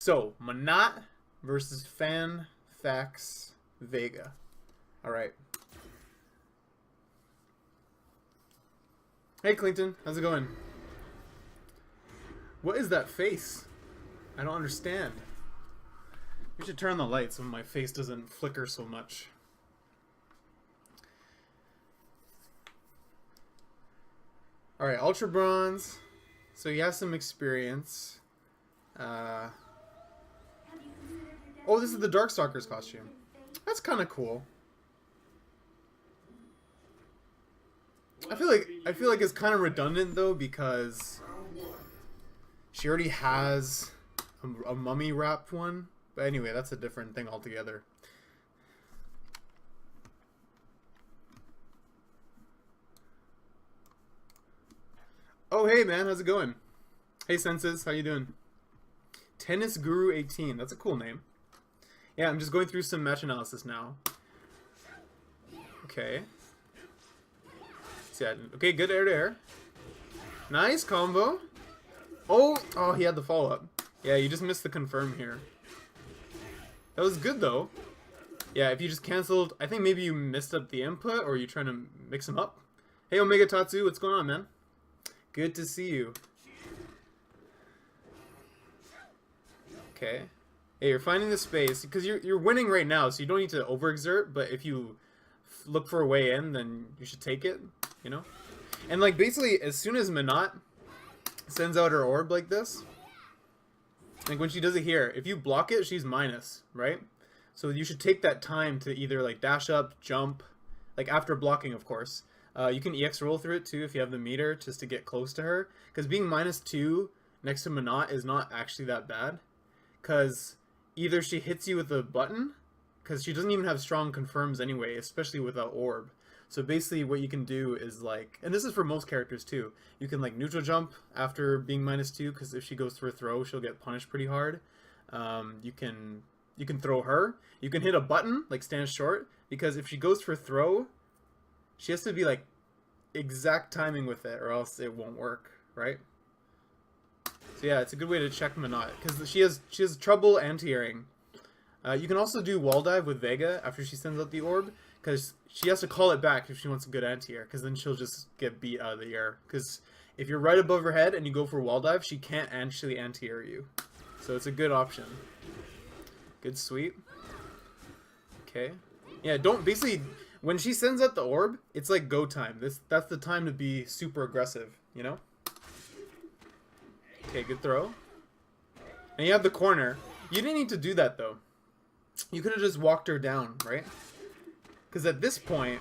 So, Manat versus Fan Fax Vega. Alright. Hey Clinton, how's it going? What is that face? I don't understand. We should turn on the light so my face doesn't flicker so much. Alright, Ultra Bronze. So he has some experience. Oh, this is the Darkstalker's costume. That's kind of cool. I feel like it's kind of redundant though, because she already has a mummy wrapped one. But anyway, that's a different thing altogether. Oh, hey man, how's it going? Hey Senses, how you doing? Tennis Guru 18, that's a cool name. Yeah, I'm just going through some match analysis now. Okay. Yeah, okay, good air to air. Nice combo. Oh, he had the follow-up. Yeah, you just missed the confirm here. That was good though. Yeah, if you just canceled, I think maybe you missed up the input, or you trying to mix them up. Hey Omega Tatsu, what's going on, man? Good to see you. Okay. Hey, you're finding the space because you're winning right now, so you don't need to overexert. But if you look for a way in, then you should take it. You know. And like basically, as soon as Manat sends out her orb like this, like when she does it here, if you block it, she's minus, right? So you should take that time to either like dash up, jump, like after blocking, of course. You can EX roll through it too if you have the meter, just to get close to her. Because being -2 next to Manat is not actually that bad. Because either she hits you with a button, because she doesn't even have strong confirms anyway, especially without orb. So basically what you can do is like, and this is for most characters too, you can like neutral jump after being -2, because if she goes for a throw, she'll get punished pretty hard. You can throw her. You can hit a button, like stand short, because if she goes for throw, she has to be like exact timing with it, or else it won't work, right? So yeah, it's a good way to check Manat, because she has trouble anti-airing. You can also do wall dive with Vega after she sends out the orb, because she has to call it back if she wants a good anti-air, because then she'll just get beat out of the air. Because if you're right above her head and you go for wall dive, she can't actually anti-air you. So it's a good option. Good sweep. Okay. Yeah, basically, when she sends out the orb, it's like go time. That's the time to be super aggressive, you know? Okay, good throw. And you have the corner. You didn't need to do that though. You could have just walked her down, right? Because at this point,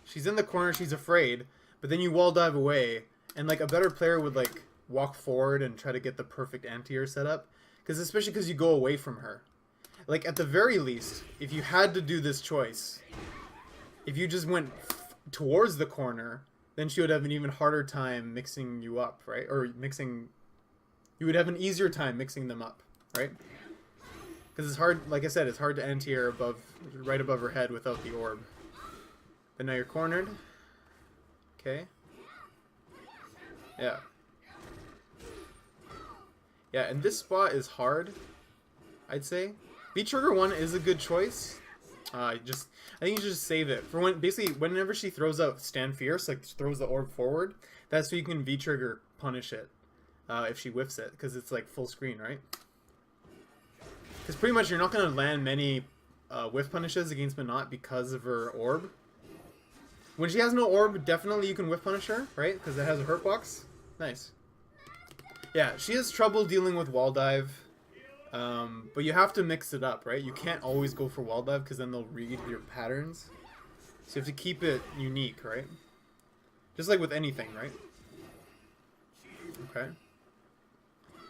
she's in the corner, she's afraid, but then you wall dive away, and like a better player would like walk forward and try to get the perfect anti-air setup. Because especially because you go away from her. Like at the very least, if you had to do this choice, if you just went towards the corner, then she would have an even harder time mixing you up, right? Or mixing... You would have an easier time mixing them up, right? Because it's hard, like I said, it's hard to anti-air right above her head without the orb. But now you're cornered. Okay. Yeah. Yeah, and this spot is hard, I'd say. V-Trigger 1 is a good choice. I think you should just save it. For when, basically, whenever she throws out Stand Fierce, like throws the orb forward, that's so you can V-Trigger punish it. If she whiffs it, because it's like full screen, right? Because pretty much you're not going to land many whiff punishes against Manat because of her orb. When she has no orb, definitely you can whiff punish her, right? Because it has a hurt box. Nice. Yeah, she has trouble dealing with wall dive. But you have to mix it up, right? You can't always go for wall dive because then they'll read your patterns. So you have to keep it unique, right? Just like with anything, right? Okay.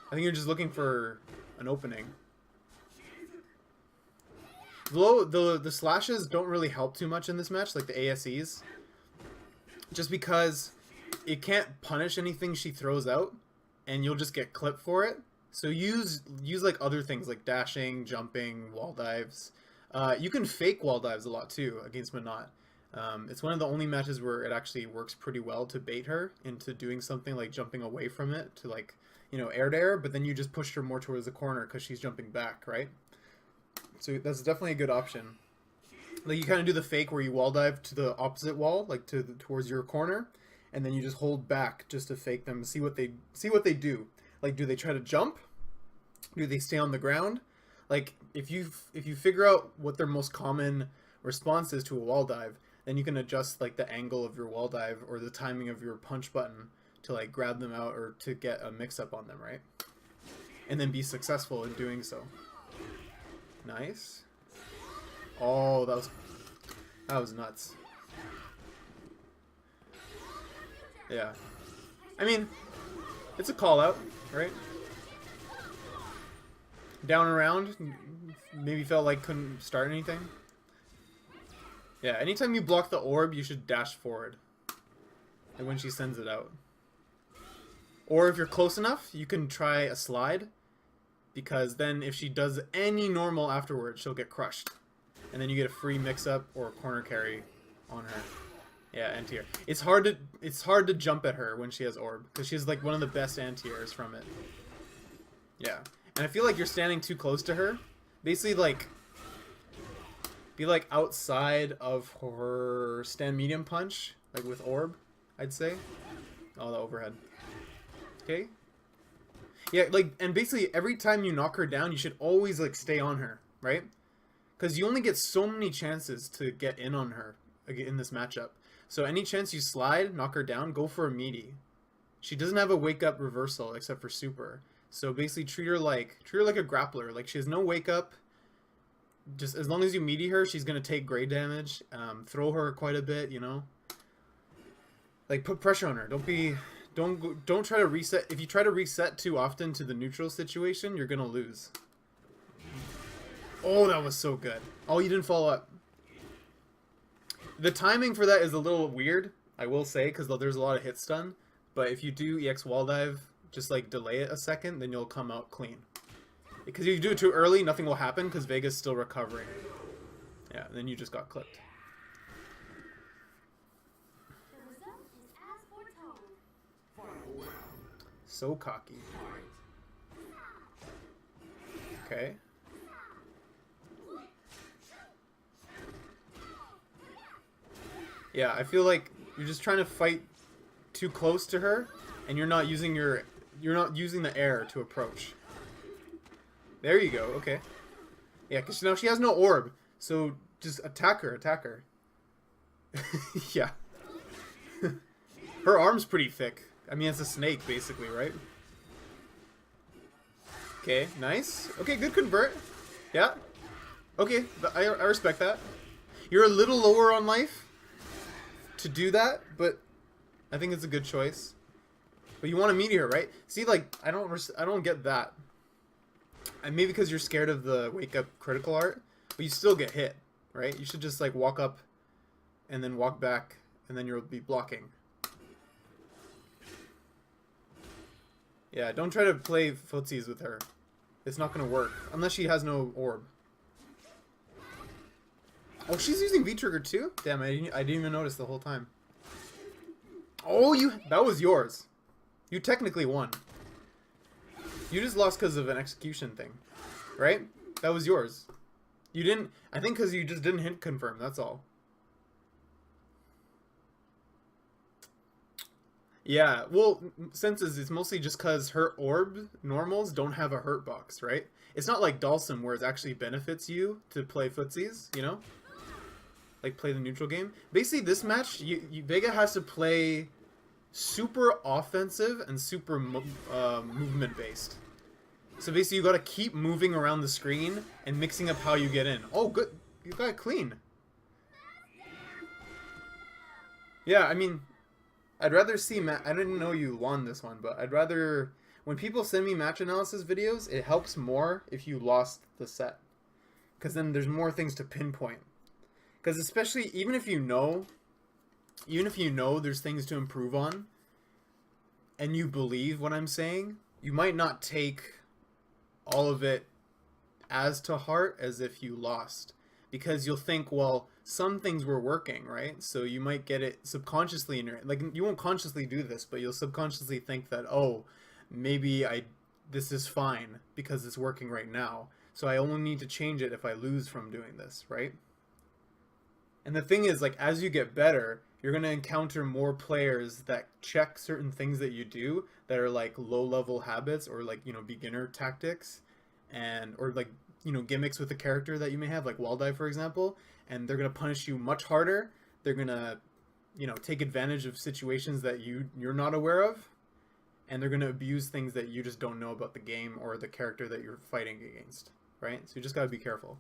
I think you're just looking for an opening. The slashes don't really help too much in this match, like the ASEs. Just because it can't punish anything she throws out, and you'll just get clipped for it. So use like other things like dashing, jumping, wall dives. You can fake wall dives a lot too against Manat. It's one of the only matches where it actually works pretty well to bait her into doing something like jumping away from it to like, you know, air to air, but then you just pushed her more towards the corner because she's jumping back, right? So that's definitely a good option. Like you kind of do the fake where you wall dive to the opposite wall, like towards your corner, and then you just hold back just to fake them. See what they do. Like, do they try to jump? Do they stay on the ground? Like if you figure out what their most common response is to a wall dive, then you can adjust like the angle of your wall dive or the timing of your punch button to like grab them out or to get a mix up on them, right? And then be successful in doing so. Nice. Oh, that was nuts. Yeah. I mean, it's a call out, right? Down and around, maybe felt like couldn't start anything. Yeah, anytime you block the orb, you should dash forward. And when she sends it out. Or if you're close enough, you can try a slide. Because then if she does any normal afterwards, she'll get crushed. And then you get a free mix-up or a corner carry on her. Yeah, anti-air. It's hard to jump at her when she has orb. Because she's like one of the best anti-airs from it. Yeah. And I feel like you're standing too close to her. Basically, like, be like outside of her stand medium punch. Like with orb, I'd say. Oh, the overhead. Okay. Yeah, like, and basically every time you knock her down, you should always like stay on her, right? Because you only get so many chances to get in on her in this matchup. So any chance you slide, knock her down, go for a meaty. She doesn't have a wake up reversal except for super. So basically treat her like a grappler. Like she has no wake up. Just as long as you meaty her, she's gonna take grade damage. Throw her quite a bit, you know. Like put pressure on her. Don't try to reset. If you try to reset too often to the neutral situation, you're gonna lose. Oh, that was so good. Oh, you didn't follow up. The timing for that is a little weird, I will say, because there's a lot of hit stun. But if you do EX wall dive, just like delay it a second, then you'll come out clean. Because if you do it too early, nothing will happen because Vega's still recovering. Yeah, then you just got clipped. So cocky. Okay. Yeah, I feel like you're just trying to fight too close to her, and you're not using the air to approach. There you go. Okay. Yeah, because now she has no orb, so just attack her. Yeah. Her arm's pretty thick. I mean, it's a snake, basically, right? Okay, nice. Okay, good convert. Yeah. Okay, I respect that. You're a little lower on life to do that, but I think it's a good choice. But you want a meteor, right? See, like, I don't get that. And maybe because you're scared of the wake up critical art, but you still get hit, right? You should just like walk up and then walk back, and then you'll be blocking. Yeah, don't try to play footsies with her. It's not gonna work unless she has no orb. Oh, she's using V-trigger too? Damn, I didn't even notice the whole time. Oh, that was yours. You technically won. You just lost because of an execution thing, right? That was yours. You didn't. I think because you just didn't hit confirm. That's all. Yeah. Well, senses it's mostly just because her orb normals don't have a hurt box, right? It's not like Dalsum where it actually benefits you to play footsies, you know? Like play the neutral game. Basically, this match, Vega has to play super offensive and super movement based. So basically, you got to keep moving around the screen and mixing up how you get in. Oh, good. You got it clean. Yeah, I mean, I'd rather see... I didn't know you won this one, but I'd rather... When people send me match analysis videos, it helps more if you lost the set. Because then there's more things to pinpoint. Because especially, even if you know there's things to improve on, and you believe what I'm saying, you might not take all of it as to heart as if you lost. Because you'll think, well, some things were working, right? So you might get it subconsciously in your... Like, you won't consciously do this, but you'll subconsciously think that, oh, maybe this is fine because it's working right now. So I only need to change it if I lose from doing this, right? And the thing is, like, as you get better, you're going to encounter more players that check certain things that you do that are like low level habits or like, beginner tactics and or like, gimmicks with the character that you may have, like wall dive, for example, and they're going to punish you much harder. They're going to, take advantage of situations that you're not aware of, and they're going to abuse things that you just don't know about the game or the character that you're fighting against, right? So you just got to be careful.